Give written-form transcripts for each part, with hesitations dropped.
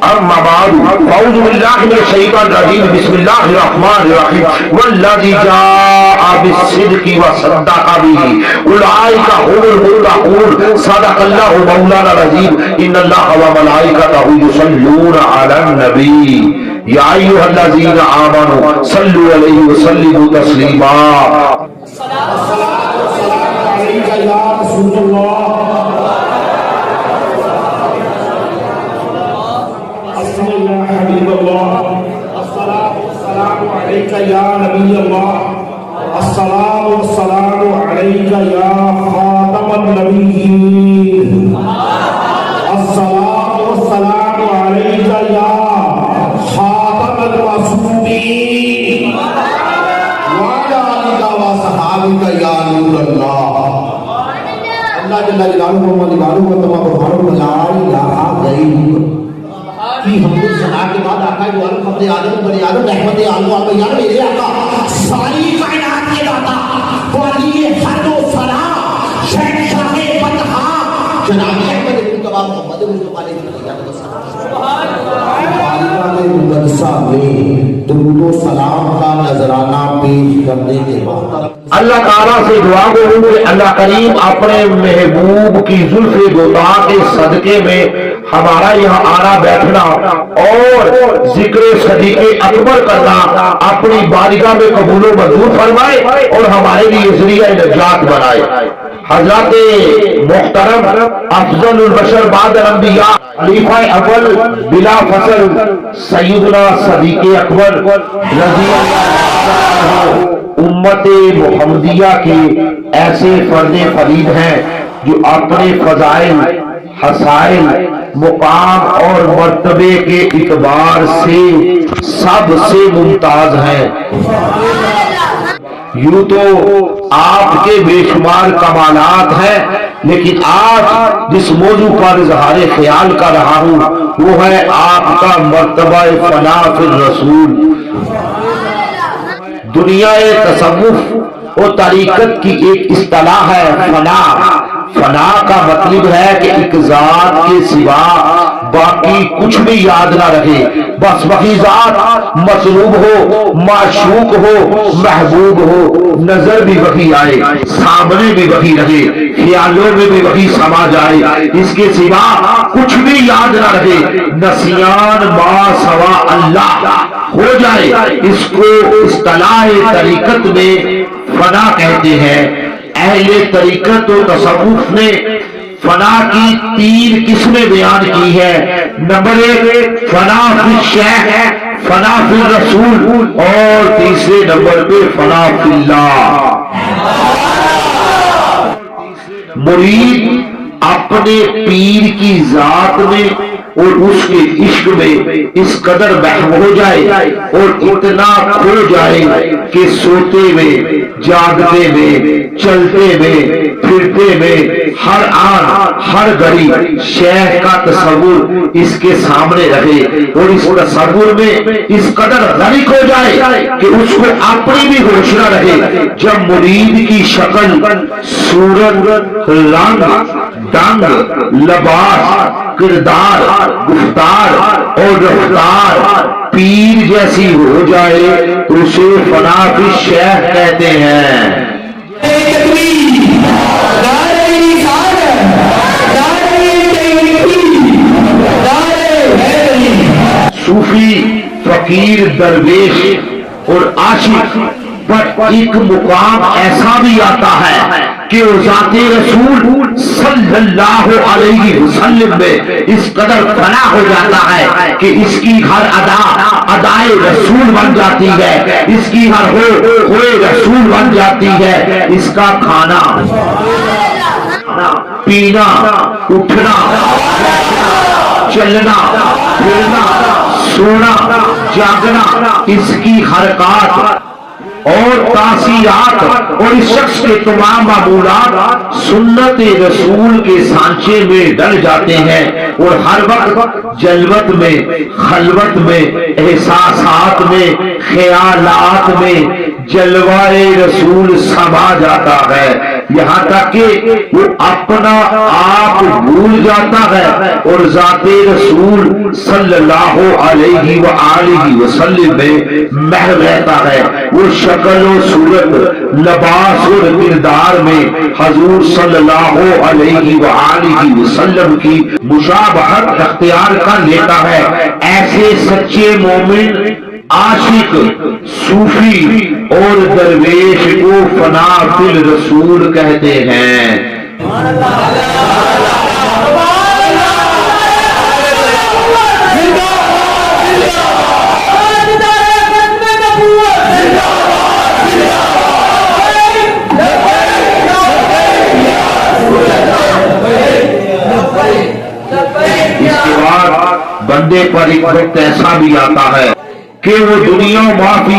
اما بعد اعوذ باللہ من الشیطان الرجیم بسم اللہ الرحمن الرحیم والذی جاء بالصدق وصدق به اولئک هم المتقون صدق اللہ مولانا العظیم ان اللہ وملائکتہ یصلون علی النبی یا ایھا الذین آمنوا صلوا علیہ وسلموا تسلیما یا نبی اللہ الصلاۃ والسلام علیک یا خاتم النبیین الصلاۃ والسلام علیک یا خاتم المعصومین وعلی آلک وصحابک یا نور اللہ اللہ جل جلالہ و مجدہ و لا الہ غیرہ کی ہم کو سنا کے بعد آقا جو خبر آدم بنی آدم رحمت عالم آپ یار میرے آقا ساری کائنات کے داتا ولی حد و سلام شہنشاہ فتح جناب احمد بن کباب محمد مصطفیٰ علیہ درود و سلام کا نذرانہ پیش کرنے کے بعد اللہ تعالیٰ سے دعا کروں کہ اللہ کریم اپنے محبوب کی زلف دوتا کے صدقے میں ہمارا یہاں آنا بیٹھنا اور ذکر صدیق اکبر کرنا اپنی بارگاہ میں قبول و منظور فرمائے اور ہمارے لیے ذریعہ نجات بنائے۔ حضرت محترم افضل البشر بعد الانبیاء خلیفہ اول بلا فصل سیدنا صدیق اکبر رضی اللہ عنہ امت محمدیہ کے ایسے فرد فرید ہیں جو اپنے فضائل، حسائل، مقام اور مرتبے کے اعتبار سے سب سے ممتاز ہیں۔ یوں تو آپ کے بے شمار کمالات ہیں، لیکن آج جس موضوع پر اظہار خیال کر رہا ہوں وہ ہے آپ کا مرتبہ فنا فی الرسول۔ دنیا تصوف اور طریقت کی ایک اصطلاح ہے فنا۔ فنا کا مطلب ہے کہ ایک ذات کے سوا باقی کچھ بھی یاد نہ رہے، بس وہی ذات مطلوب ہو، معشوق ہو، محبوب ہو، نظر بھی وہی آئے، سامنے بھی وہی رہے، خیالوں میں بھی وہی سما جائے، اس کے سوا کچھ بھی یاد نہ رہے، نسیان ما سوا اللہ ہو جائے، اس کو اصطلاح طریقت میں فنا کہتے ہیں۔ اہل طریقت و تصوف نے فنا کی 3 قسمیں بیان کی ہے۔ نمبر 1 فنا فی الشیخ، فنا فی الرسول، اور تیسرے نمبر پہ فنا فی اللہ۔ مرید اپنے پیر کی ذات میں اور اس کے عشق میں اس قدر محو ہو جائے اور اتنا کھو جائے کہ سوتے میں، جاگتے میں، چلتے میں، پھرتے میں، ہر آن ہر گھڑی شیخ کا تصور اس کے سامنے رہے اور اس تصور میں اس قدر غرق ہو جائے کہ اس کو اپنی بھی ہوش نہ رہے۔ جب مرید کی شکل، صورت، رنگ، ڈنگ، لباس، کردار، گفتار اور رفتار پیر جیسی ہو جائے تو اسے فنا فی الشیخ کہتے ہیں۔ صوفی، فقیر، درویش اور عاشق پر ایک مقام ایسا بھی آتا ہے کہ وہ ذات رسول صلی اللہ علیہ وسلم میں اس قدر فنا ہو جاتا ہے کہ اس کی ہر ادا ادائے رسول بن جاتی ہے، اس کی ہر ہوئے رسول بن جاتی ہے، اس کا کھانا، پینا، اٹھنا، چلنا، پھرنا، سونا، جاگنا، اس کی حرکات اور تاثیرات اور اس شخص کے تمام معمولات سنت رسول کے سانچے میں ڈل جاتے ہیں اور ہر وقت جلوت میں، خلوت میں، احساسات میں، خیالات میں جلوہ رسول سما جاتا ہے، یہاں تک کہ وہ اپنا آپ بھول جاتا ہے اور ذات رسول صلی اللہ علیہ وآلہ وسلم میں محو رہتا ہے۔ وہ شکل و صورت، لباس اور کردار میں حضور صلی اللہ علیہ وآلہ وسلم کی مشابہت اختیار کر لیتا ہے۔ ایسے سچے مومن، عاشق، صوفی اور درویش کو فنا فی الرسول کہتے ہیں۔ اس کے بعد بندے پر ایک وقت ایسا بھی آتا ہے کہ وہ دنیا معافی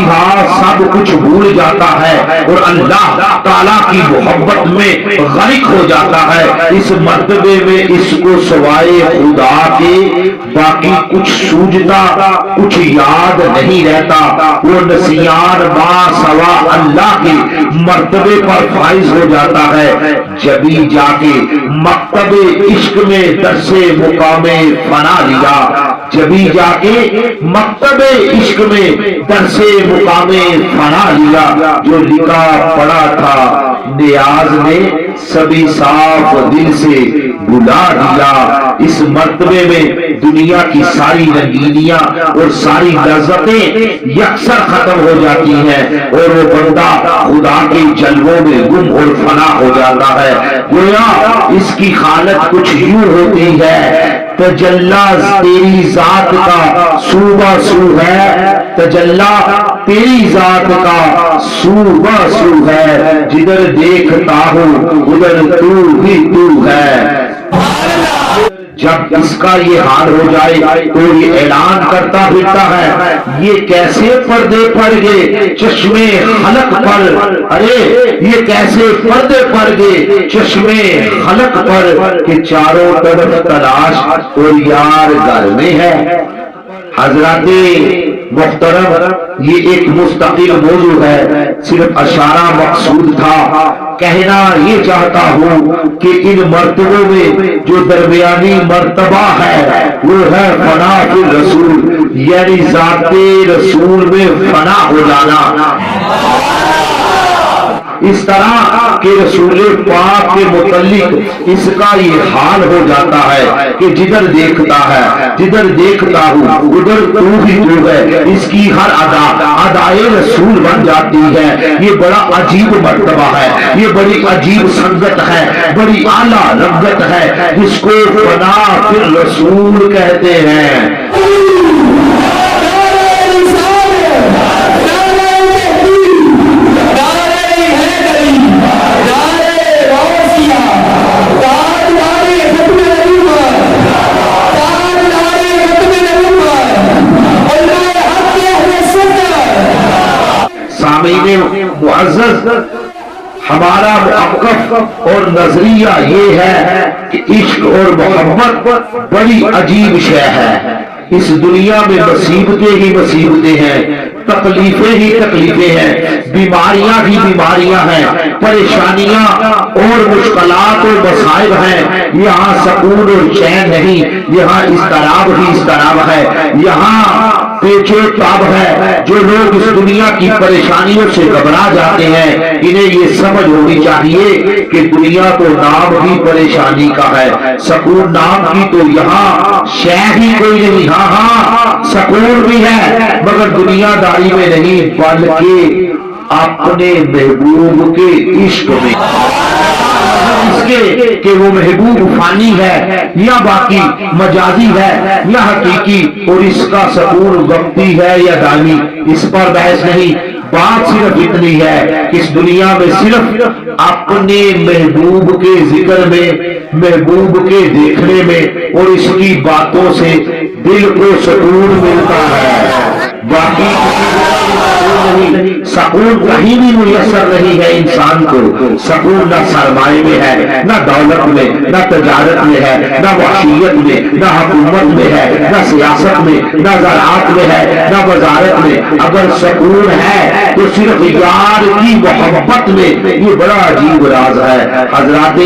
سب کچھ بھول جاتا ہے اور اللہ تعالیٰ کی محبت میں غرق ہو جاتا ہے۔ اس مرتبے میں اس کو سوائے خدا کے باقی کچھ سوجتا، کچھ یاد نہیں رہتا۔ وہ نسیان ما سوا اللہ کے مرتبے پر فائز ہو جاتا ہے۔ جبھی جا کے مکتب عشق میں درس مقام فنا لیا، جبھی جا کے مکتب عشق میں درس مقام فنا لیا، جو لکھا پڑا تھا نیاز نے سبھی صاف دل سے بلا دیا۔ اس مرتبے میں دنیا کی ساری رنگینیاں اور ساری لذتیں یکسر ختم ہو جاتی ہیں اور وہ بندہ خدا کے جلووں میں گم اور فنا ہو جاتا ہے۔ گویا اس کی حالت کچھ یوں ہوتی ہے، تجلا تیری ذات کا صوبہ سو ہے، تجلا تیری ذات کا صوبہ سو ہے، جدھر دیکھتا ہوں ادھر تو ہی تو ہے۔ جب اس کا یہ حال ہو جائے تو یہ اعلان کرتا پھرتا ہے، یہ کیسے پردے پڑ گئے چشمے خلق پر، ارے یہ کیسے پردے پڑ گئے چشمے خلق پر کہ چاروں طرف تلاش اور یار گھر میں ہے۔ حضرات محترم، یہ ایک مستقل موضوع ہے، صرف اشارہ مقصود تھا۔ کہنا یہ چاہتا ہوں کہ ان مرتبوں میں جو درمیانی مرتبہ ہے وہ ہے فنا فی الرسول، یعنی ذات رسول میں فنا ہو جانا۔ اس طرح کہ رسول پاک کے متعلق اس کا یہ حال ہو جاتا ہے کہ جدھر دیکھتا ہے، جدھر دیکھتا ہوں ادھر تو ہی تو ہے۔ اس کی ہر ادا ادائے رسول بن جاتی ہے۔ یہ بڑا عجیب مرتبہ ہے، یہ بڑی عجیب سنگت ہے، بڑی اعلیٰ رنگت ہے، جس کو فنا فی الرسول کہتے ہیں۔ سامعین معزز، ہمارا موقف اور نظریہ یہ ہے کہ عشق اور محبت بڑی عجیب شے ہے۔ اس دنیا میں مصیبتیں ہی مصیبتیں ہیں، تکلیفیں ہی تکلیفیں ہیں، بیماریاں ہی بیماریاں ہیں، پریشانیاں اور مشکلات اور مصائب ہیں۔ یہاں سکون اور چین نہیں، یہاں اضطراب ہی اضطراب ہے، یہاں پیچ و تاب ہے۔ جو لوگ اس دنیا کی پریشانیوں سے گھبرا جاتے ہیں، انہیں یہ سمجھ ہونی چاہیے کہ دنیا تو نام ہی پریشانی کا ہے، سکون نام کی تو یہاں شے ہی کوئی نہیں۔ ہاں ہاں سکون بھی ہے مگر دنیا داری میں نہیں، بلکہ اپنے محبوب کے عشق میں، اس کے کہ وہ محبوب فانی ہے یا باقی مجازی ہے یا حقیقی، اور اس کا سکون وقتی ہے یا دائمی، اس پر بحث نہیں۔ بات صرف اتنی ہے کہ اس دنیا میں صرف اپنے محبوب کے ذکر میں، محبوب کے دیکھنے میں اور اس کی باتوں سے دل کو سکون ملتا ہے، باقی نہیں، سکون کہیں بھی میسر نہیں ہے انسان کو۔ سکون نہ سرمایہ میں ہے، نہ دولت میں، نہ تجارت میں ہے، نہ وحشیت میں، نہ حکومت میں ہے، نہ سیاست میں، نہ زراعت میں ہے، نہ وزارت میں۔ اگر سکون ہے تو صرف یار کی محبت میں۔ یہ بڑا عجیب راز ہے حضرات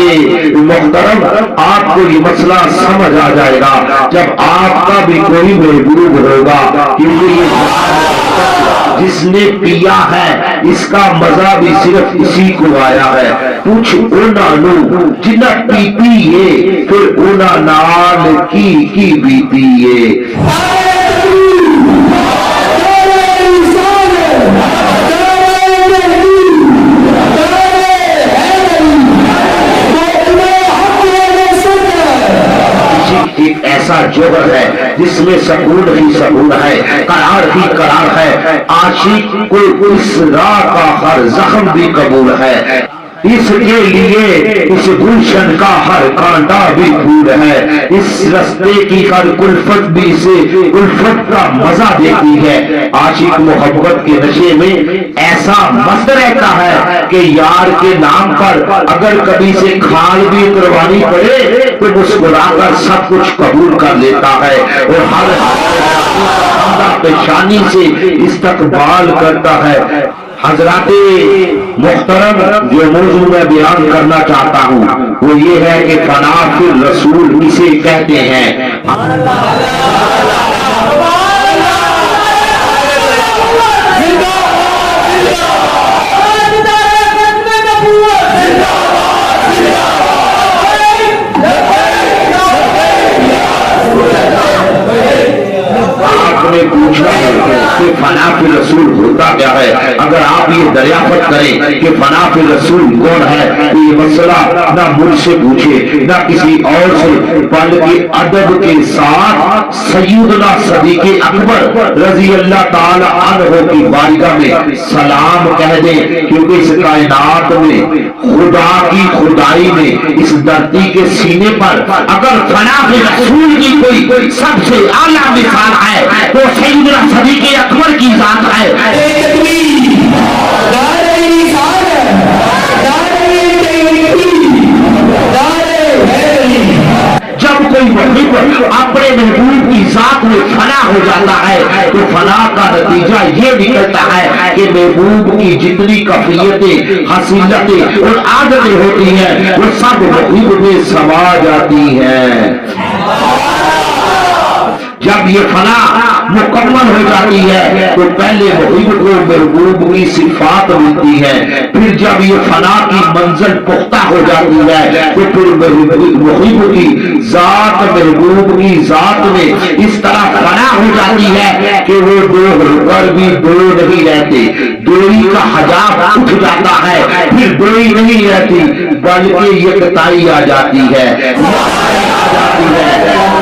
محترم۔ آپ کو یہ مسئلہ سمجھ آ جائے گا جب آپ کا بھی کوئی محبوب ہوگا، کیونکہ یہ جس نے پیا ہے اس کا مزہ بھی صرف اسی کو آیا ہے۔ کچھ اونا لو جنہ پیتی ہے پھر اونا نال کی بیتی ہے۔ ایک ایسا جوہر ہے جس میں سکون ہی سکون ہے، قرار ہی قرار ہے۔ عاشق کو اس راہ کا ہر زخم بھی قبول ہے، اس کے لیے اس گلشن کا ہر کانٹا بھی پھول ہے، اس رستے کی ہر الفت بھی اسے الفت کا مزہ دیتی ہے۔ عاشق محبت کے نشے میں ایسا مست رہتا ہے کہ یار کے نام پر اگر کبھی سے کھال بھی اتروانی پڑے تو مسکرا کر سب کچھ قبول کر لیتا ہے، اور ہر پیشانی سے استقبال کرتا ہے۔ حضرات محترم، جو موضوع میں بیان کرنا چاہتا ہوں وہ یہ ہے کہ فنا فی الرسول اسے کہتے ہیں۔ آپ نے پوچھا کہ فنا فی الرسول ہوتا کیا ہے؟ اگر آپ یہ دریافت کریں کہ فنا فی الرسول کون ہے تو یہ مسئلہ نہ مجھ سے پوچھے نہ کسی اور سے، بلکہ ادب کے ساتھ سیدنا صدیق اکبر رضی اللہ تعالی عنہ کی بارگاہ میں سلام کہہ دیں، کیونکہ اس کائنات میں خدا کی خدائی میں اس دھرتی کے سینے پر اگر فنا فی الرسول کی کوئی سب سے اعلیٰ مثال ہے تو سیدنا صدیق اکبر کی ذات ہے۔ جب کوئی محب اپنے محبوب کی ذات میں فنا ہو جاتا ہے تو فنا کا نتیجہ یہ نکلتا ہے کہ محبوب کی جتنی کفیتیں، حصیلتیں اور عادتیں ہوتی ہیں وہ سب محبوب میں سما جاتی ہیں۔ جب یہ فنا مکمل ہو جاتی ہے تو پہلے محبوب کو محبوب کی صفات ملتی ہے، پھر جب یہ فنا کی منزل پختہ ہو جاتی ہے تو پھر محبوب کی ذات محبوب کی ذات میں اس طرح فنا ہو جاتی ہے کہ وہ دو ہو کر بھی دو نہیں رہتے، دوئی کا حجاب اٹھ جاتا ہے، پھر دوئی نہیں رہتی بلکہ یکتائی آ جاتی ہے۔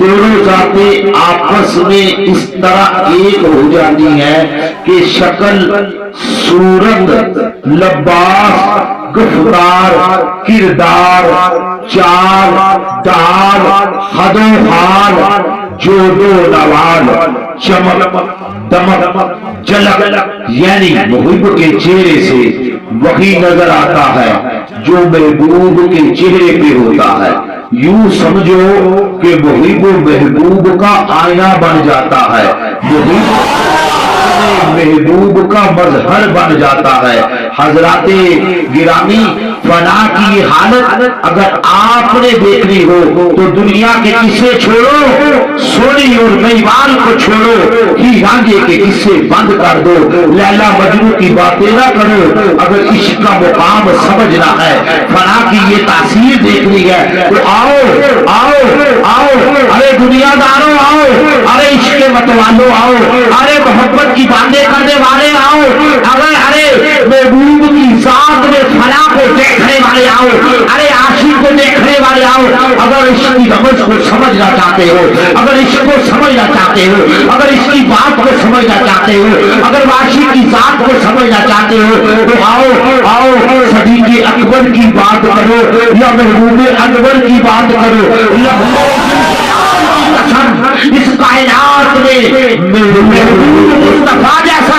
دونوں ذاتیں آپس میں اس طرح ایک ہو جاتی ہیں کہ شکل، صورت، لباس، گفتار، کردار، چال، ڈال، حد و حال، جود و نوال، چمک، دمک، جھلک، یعنی محبوب کے چہرے سے وہی نظر آتا ہے جو محبوب کے چہرے پہ ہوتا ہے۔ یوں سمجھو کہ محبوب کا آئینہ بن جاتا ہے، محبوب کا مظہر بن جاتا ہے۔ حضرات گرامی، فنا کی یہ حالت اگر آپ نے دیکھنی ہو تو دنیا کے قصے چھوڑو، سونی اور میوال کو چھوڑو، ہی رانجھے کے قصے بند کر دو، لیلا مجنوں کی باتیں نہ کرو۔ اگر عشق کا مقام سمجھنا ہے، فنا کی یہ تاثیر دیکھنی ہے تو آؤ آؤ آؤ، ارے دنیا داروں آؤ، ارے عشق متوالو آؤ، ارے محبت کی باتیں کرنے والے آؤ، ارے محبوب کی ذات میں فنا کو دیکھنے والے آؤ، ارے عاشق کو دیکھنے والے آؤ۔ اگر عشق کی رمز کو سمجھنا چاہتے ہو، اگر عشق کو سمجھنا چاہتے ہو، اگر اس کی بات کو سمجھنا چاہتے ہو، اگر عاشق کی ذات کو سمجھنا چاہتے ہو تو آؤ آؤ، صدیق اکبر کی بات کرو یا محبوب انور کی بات کرو، اس کائنات میں محبوب مصطفیٰ جیسا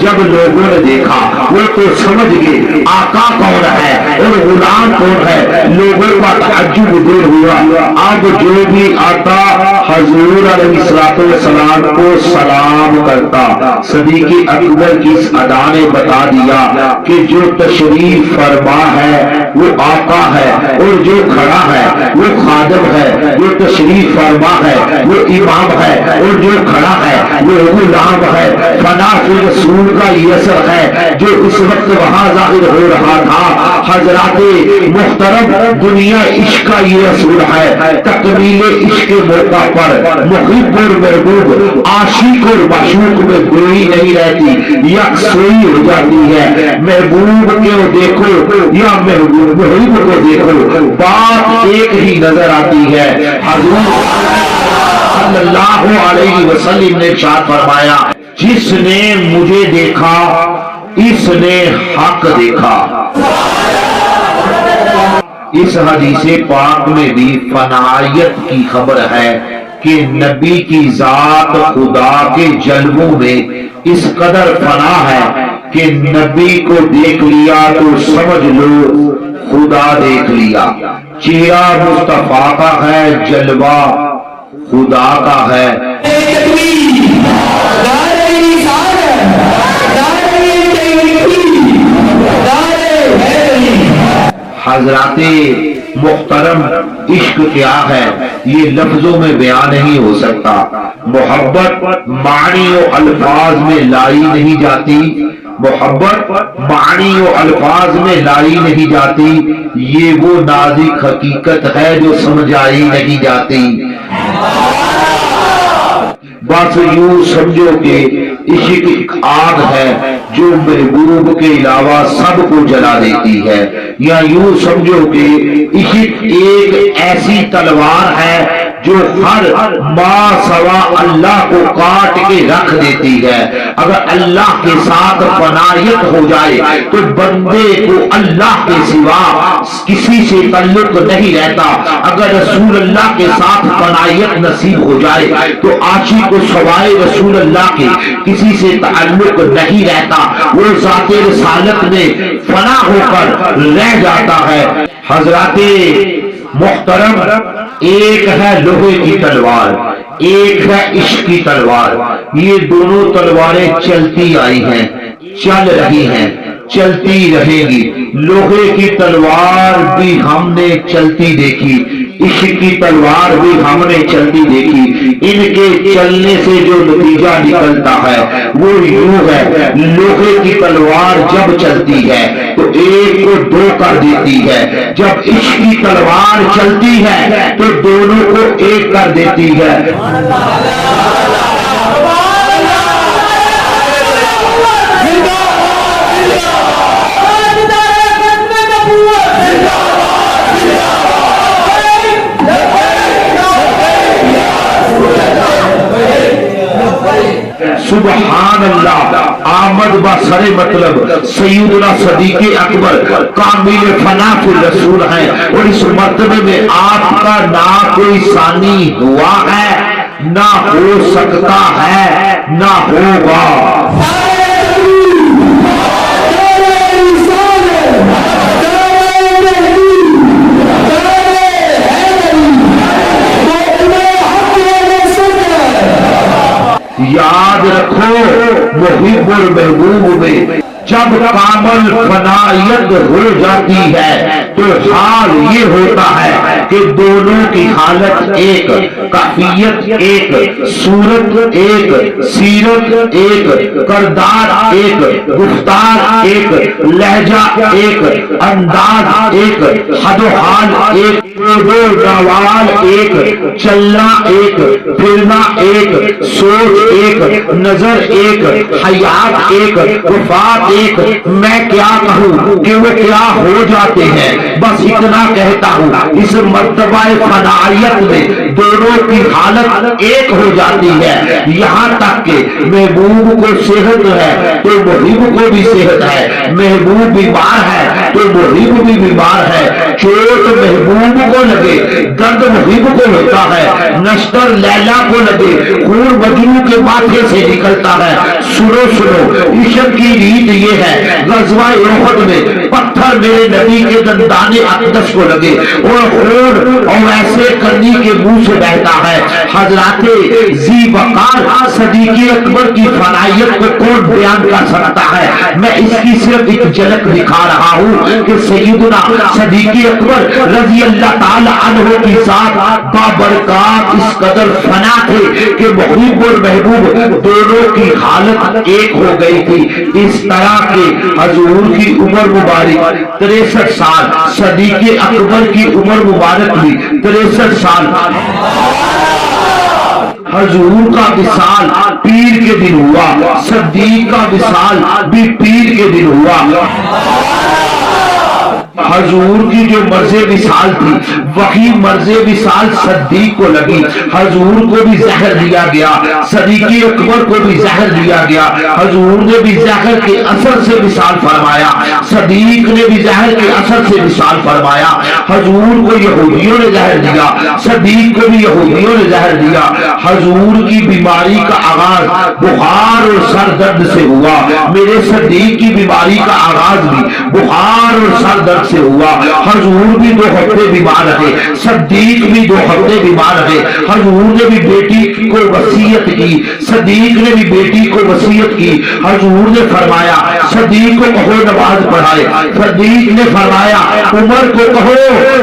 جب لوگوں نے دیکھا وہ تو سمجھ گئے آقا کون ہے اور غلام کون ہے، لوگوں کا تعجب دور ہوا۔ اب جو بھی آتا حضور علیہ السلام کو سلام کرتا، صدیق اکبر کی اس ادا نے بتا دیا کہ جو تشریف فرما ہے وہ آقا ہے، اور جو کھڑا ہے وہ خادم ہے، جو تشریف فرما ہے وہ امام ہے، اور جو کھڑا ہے وہ غلام ہے۔ فنا فی رسول کا یہ اثر ہے جو اس وقت وہاں ظاہر ہو رہا تھا۔ حضرات محترم، دنیا عشق کا یہ اصول ہے، تکمیل عشق کے موقع پر محب اور محبوب، عاشق اور معشوق میں کوئی نہیں رہتی، یکسوئی ہو جاتی ہے۔ محبوب کو دیکھو یا محب کو دیکھو، بات ایک ہی نظر آتی ہے۔ حضور صلی اللہ علیہ وسلم نے ارشاد فرمایا، جس نے مجھے دیکھا اس نے حق دیکھا۔ اس حدیث پاک میں بھی فنائیت کی خبر ہے کہ نبی کی ذات خدا کے جلووں میں اس قدر فنا ہے کہ نبی کو دیکھ لیا تو سمجھ لو خدا دیکھ لیا۔ چہرہ مصطفیٰ کا ہے، جلوہ خدا کا ہے۔ حضرات محترم، عشق کیا ہے یہ لفظوں میں بیان نہیں ہو سکتا۔ محبت معنی و الفاظ میں لائی نہیں جاتی، محبت معنی و الفاظ میں لائی نہیں جاتی، یہ وہ نازک حقیقت ہے جو سمجھائی نہیں جاتی۔ بس یوں سمجھو کہ عشق ایک آگ ہے جو محبوب کے علاوہ سب کو جلا دیتی ہے، یا یوں سمجھو کہ عشق ایک ایسی تلوار ہے جو ہر ما سوا اللہ کو کاٹ کے رکھ دیتی ہے۔ اگر اللہ کے ساتھ فنائیت ہو جائے تو بندے کو اللہ کے سوا کسی سے تعلق نہیں رہتا۔ اگر رسول اللہ کے ساتھ فنائیت نصیب ہو جائے تو عاشق کو سوائے رسول اللہ کے کسی سے تعلق نہیں رہتا، وہ ذات رسالت میں فنا ہو کر رہ جاتا ہے۔ حضرات محترم، ایک ہے لوہے کی تلوار، ایک ہے عشق کی تلوار، یہ دونوں تلواریں چلتی آئی ہیں، چل رہی ہیں، چلتی رہے گی۔ لوہے کی تلوار بھی ہم نے چلتی دیکھی، عشق کی تلوار بھی ہم نے چلتی دیکھی۔ ان کے چلنے سے جو نتیجہ نکلتا ہے وہ یوں ہے، لوہے کی تلوار جب چلتی ہے تو ایک کو دو کر دیتی ہے، جب عشق کی تلوار چلتی ہے تو دونوں کو ایک کر دیتی ہے۔ سبحان اللہ، آمد بسر مطلب سیدنا صدیق اکبر کامل فنا فی رسول ہیں، اور اس مرتبے میں آپ کا نہ کوئی ثانی ہوا ہے، نہ ہو سکتا ہے، نہ ہوگا۔ یاد رکھو محب اور محبوب میں جب کامل فنائیت ہو جاتی ہے تو حال یہ ہوتا ہے کہ دونوں کی حالت ایک، کیفیت ایک، صورت ایک، سیرت ایک، کردار ایک، گفتار ایک، لہجہ ایک، انداز ایک، حد و حال ایک، ڈوال ایک، چلنا ایک، پھرنا ایک، سوچ ایک، نظر ایک، حیات ایک، وفات ایک۔ میں کیا کہوں کہ وہ کیا ہو جاتے ہیں، بس اتنا کہتا ہوں، اس مرتبہ فنائیت میں دونوں کی حالت ایک ہو جاتی ہے، یہاں تک کہ محبوب کو صحت ہے تو محبوب کو بھی صحت ہے، محبوب بیمار ہے تو محب بھی بیمار ہے. چوٹ محبوب کو لگے درد محب کو ہوتا ہے. نشتر لیلا کو لگے خون مجنو کے ماتھے سے نکلتا ہے. سنو سنو عشق کی ریت یہ ہے. غزوہ احد میں پتھر میرے نبی کے دندان اقدس کو لگے اور خون اور ایسے کرنی کے منہ سے بہتا ہے. حضرات ذی وقار صدیق اکبر کی فنائیت کو کون بیان کر سکتا ہے؟ میں اس کی صرف ایک جھلک دکھا رہا ہوں کہ سیدنا صدیق اکبر رضی اللہ تعالی عنہ کی ذات بابرکات اس قدر فنا تھے کہ محب اور محبوب دونوں کی حالت ایک ہو گئی تھی. اس طرح کے حضور کی عمر مبارک 63 سال, صدیق اکبر کی عمر مبارک بھی 63 سال. حضور کا وصال پیر کے دن ہوا, صدیق کا وصال بھی پیر کے دن ہوا. حضور کی جو مرض وصال تھی وہی مرض وصال صدیق کو لگی. حضور کو بھی زہر دیا گیا, صدیق اکبر کو بھی زہر دیا گیا. حضور نے بھی زہر کے اثر سے وصال فرمایا, صدیق نے بھی زہر کے اثر سے وصال فرمایا. حضور کو یہودیوں نے زہر دیا, صدیق کو بھی یہودیوں نے زہر دیا. حضور کی بیماری کا آغاز بخار اور سر درد سے ہوا. میرے صدیق کی بیماری کا آغاز بھی بخار اور سر درد سے ہوا. حضور بھی 2 ہفتے بیمار رہے, صدیق بھی 2 ہفتے بیمار رہے. حضور نے بھی بیٹی کو وصیت کی, صدیق نے بھی بیٹی کو وصیت کی. حضور نے فرمایا صدیق کو کہو نماز پڑھائے, صدیق نے فرمایا عمر کو کہو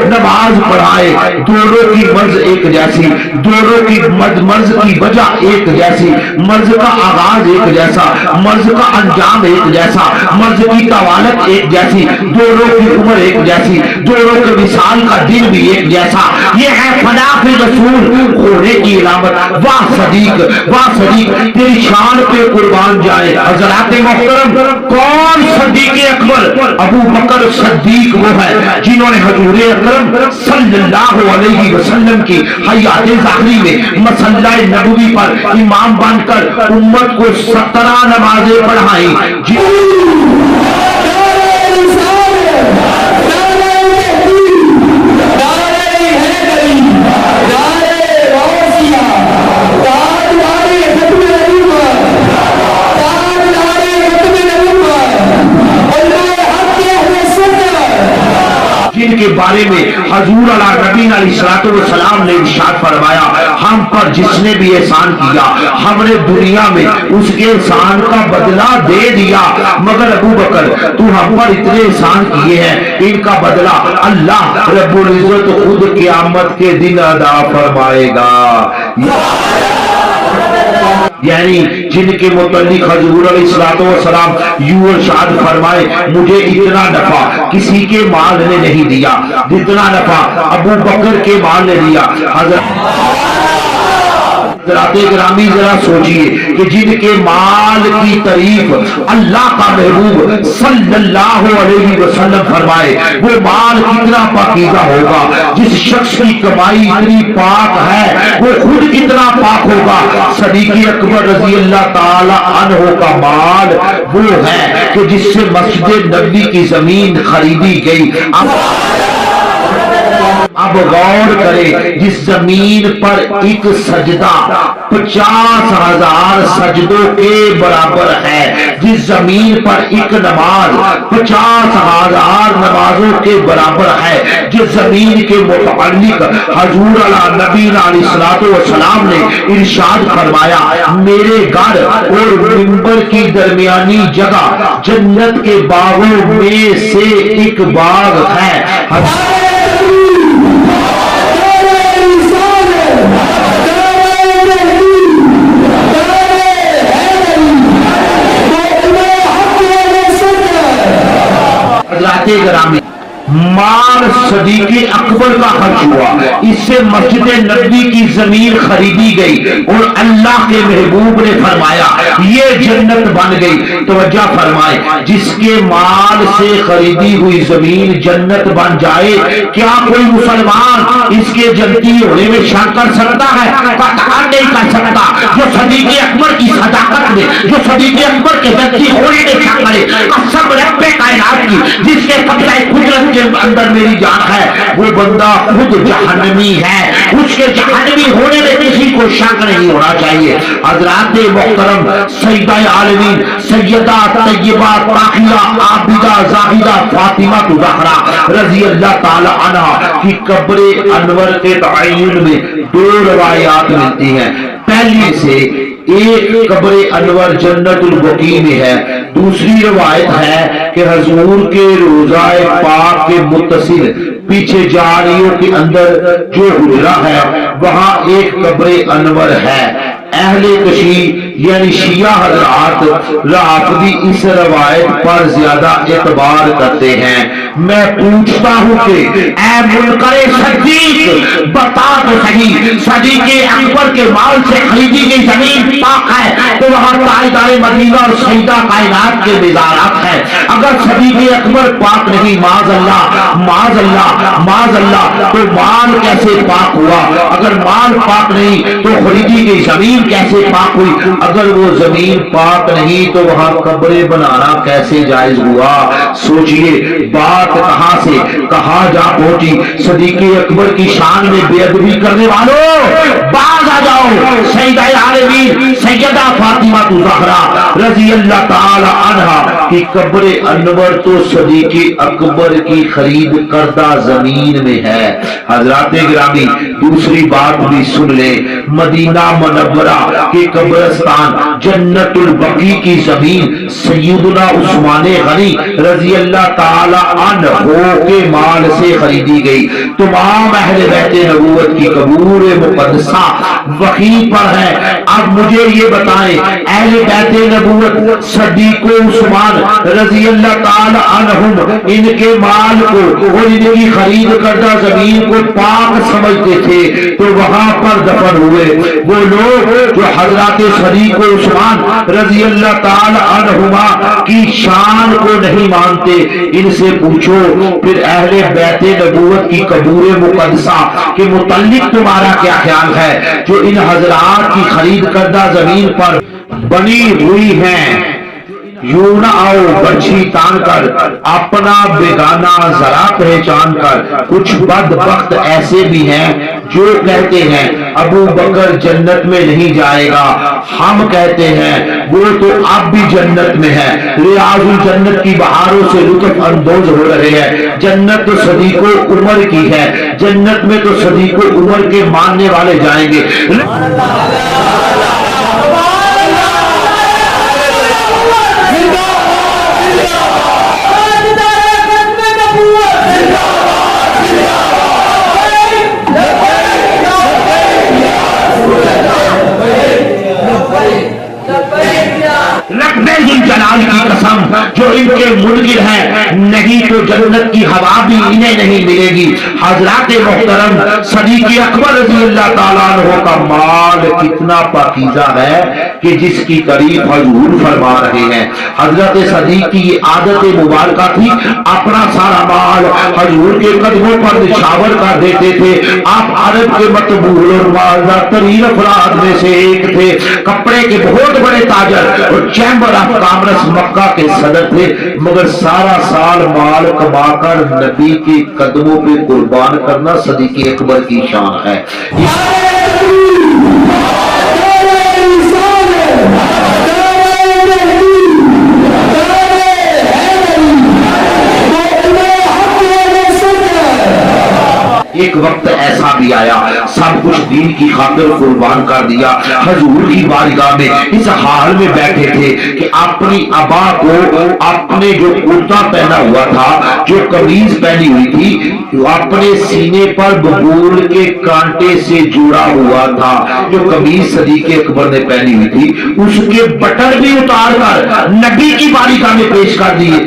نماز پڑھائے. دونوں کی مرض ایک جیسی, دونوں کی مرض کی وجہ ایک جیسی, مرض کا آغاز ایک جیسا, مرض کا انجام ایک جیسا, مرض کی طوالت ایک جیسی, دونوں کی عمر ایک جیسی, دونوں کے وصال کا دن بھی ایک جیسا. یہ ہے فنا فی رسول ہونے کی علامت. واہ صدیق, واہ صدیق, تیری شان پہ قربان جائے. حضرات محترم, کون صدیق اکبر؟ ابو بکر صدیق وہ ہے جنہوں نے حضور اکرم صلی اللہ علیہ وسلم کی حیات ظاہری میں مصلی نبوی پر امام بن کر امت کو 17 نمازیں پڑھائیں. جن کے بارے میں حضور علیہ نبی علیہ السلام نے ارشاد فرمایا ہم پر جس نے بھی احسان کیا ہم نے دنیا میں اس کے احسان کا بدلہ دے دیا, مگر ابو بکر تو ہم پر اتنے احسان کیے ہیں ان کا بدلہ اللہ رب العزت خود قیامت کے دن ادا فرمائے گا. یعنی جن کے متعلق حضور علیہ السلام یوں ارشاد فرمائے مجھے اتنا نفع کسی کے مال نے نہیں دیا جتنا نفع ابو بکر کے مال نے دیا. حضرات گرامی ذرا سوچئے کہ جن کے مال کی تعریف اللہ کا محبوب صلی اللہ علیہ وسلم فرمائے وہ مال کتنا پاکیزہ ہوگا. جس شخص کی کمائی اتنی پاک ہے وہ خود کتنا پاک ہوگا. صدیق اکبر رضی اللہ تعالی عنہ کا مال وہ ہے کہ جس سے مسجد نبوی کی زمین خریدی گئی. اب غور کرے جس زمین پر ایک سجدہ 50,000 سجدوں کے برابر ہے, جس زمین پر ایک نماز 50,000 نمازوں کے برابر ہے, جس زمین کے متعلق حضور علیہ نبی علیہ السلام نے ارشاد فرمایا میرے گھر اور منبر کی درمیانی جگہ جنت کے باغوں میں سے ایک باغ ہے. گرامی مال صدیق اکبر کا خرچ ہوا, اس سے مسجد نبوی کی زمین خریدی گئی اور اللہ کے محبوب نے فرمایا یہ جنت بن گئی. توجہ فرمائے جس کے مال سے خریدی ہوئی زمین جنت بن جائے کیا کوئی مسلمان اس کے جنتی ہونے میں شک کر سکتا ہے؟ قطعاً نہیں کر سکتا. جو صدیق اکبر کی صداقت دے جو صدیق اکبر کے ذاتی ہونے میں شک کرے قسم رب کائنات کی جس کے قبضہ قدرت کے اندر میری جان ہے وہ بندہ خود جہنمی ہے اس کے جہنمی ہونے میں کسی کو شک نہیں ہونا چاہیے حضرات محترم سیدہ عالمین سیدہ طیبہ طاہرہ عابدہ زاہدہ فاطمہ زہرا رضی اللہ تعالی عنہ کی قبر انور کے تعین میں دو روایات ملتی ہیں پہلی سے ایک قبر انور جنت البقیع میں ہے دوسری روایت ہے کہ حضور کے روضہ پاک کے متصل پیچھے جاریوں کے اندر جو حجرہ ہے وہاں ایک قبر انور ہے اہل کشی یعنی شیعہ حضرات رافضی اس روایت پر زیادہ اعتبار کرتے ہیں میں پوچھتا ہوں کہ اے منکر صدیق بتا تو صحیح صدیق اکبر کے مال سے خریدی گئی زمین پاک ہے تو وہاں تاجدار مدینہ اور سیدہ کائنات کے مزارات ہیں اگر صدیق اکبر پاک نہیں معاذ اللہ معاذ اللہ معاذ اللہ تو مال کیسے پاک ہوا اگر مال پاک نہیں تو خریدی گئی زمین کیسے پاک ہوئی اگر وہ زمین پاک نہیں تو وہاں قبریں بنانا کیسے جائز ہوا سوچئے بات کہاں سے کہاں جا پہنچی صدیق اکبر کی شان میں بے ادبی کرنے والوں باز آ جاؤ سیدہ عالمین سیدہ فاطمہ زہرا رضی اللہ تعالی عنہا کی قبر انور تو صدیق اکبر کی خرید کردہ زمین میں ہے حضرات گرامی دوسری بات بھی سن لیں مدینہ منورہ کے قبرستان جنت البقیع کی زمین سیدنا عثمان غنی رضی اللہ تعالی عنہ کے مال سے خریدی گئی تمام اہل بیت نبوت کی قبور مقدسہ وہیں پر ہے اب مجھے یہ بتائیں اہل بیت نبوت صدیق و عثمان رضی اللہ تعالی عنہم ان کے مال کو اور ان کی خرید کردہ زمین کو پاک سمجھتے تھے تو وہاں پر دفن ہوئے وہ لوگ جو حضرات صدیق و عثمان رضی اللہ تعالی عنہما کی شان کو نہیں مانتے ان سے پوچھو پھر اہل بیت نبوت کی قبور مقدسہ کے متعلق تمہارا کیا خیال ہے جو ان حضرات کی خرید کردہ زمین پر بنی ہوئی ہیں یوں نہ آؤ بچھی تان کر اپنا بیگانہ ذرا پہچان کر کچھ بدبخت ایسے بھی ہیں جو کہتے ہیں ابو بکر جنت میں نہیں جائے گا ہم کہتے ہیں وہ تو اب بھی جنت میں ہے ریاض الجنت کی بہاروں سے لطف اندوز ہو رہے ہیں جنت تو صدیق و عمر کی ہے جنت میں تو صدیق و عمر کے ماننے والے جائیں گے جلال کی قسم جو ان کے منکر ہیں نہیں تو جنت کی ہوا بھی انہیں نہیں ملے گی حضرات محترم صدیق اکبر رضی اللہ تعالیٰ عنہ کا مال کتنا پاکیزہ ہے کہ جس کی تعریف حضور فرما رہے ہیں حضرت صدیق کی یہ عادت مبارکہ تھی اپنا سارا مال حضور کے قدموں پر نچھاور کر دیتے تھے آپ عرب کے مقبول اور مالدار ترین افراد میں سے ایک تھے کپڑے کے بہت بڑے تاجر اور چیمبر آف کامرس مکہ کے صدر تھے مگر سارا سال مال کما کر نبی کے قدموں پہ قربان کرنا صدیق اکبر کی شان ہے ایک وقت ایسا بھی آیا سب کچھ دین کی خاطر قربان کر دیا حضور کی بارگاہ میں اس حال میں بیٹھے تھے کہ اپنی ابا کو اپنے جو کرتا پہنا ہوا تھا جو قمیض پہنی ہوئی تھی اپنے سینے پر ببول کے کانٹے سے جڑا ہوا تھا جو قمیض صدیق اکبر نے پہنی ہوئی تھی اس کے بٹن بھی اتار کر نبی کی بارگاہ میں پیش کر دیے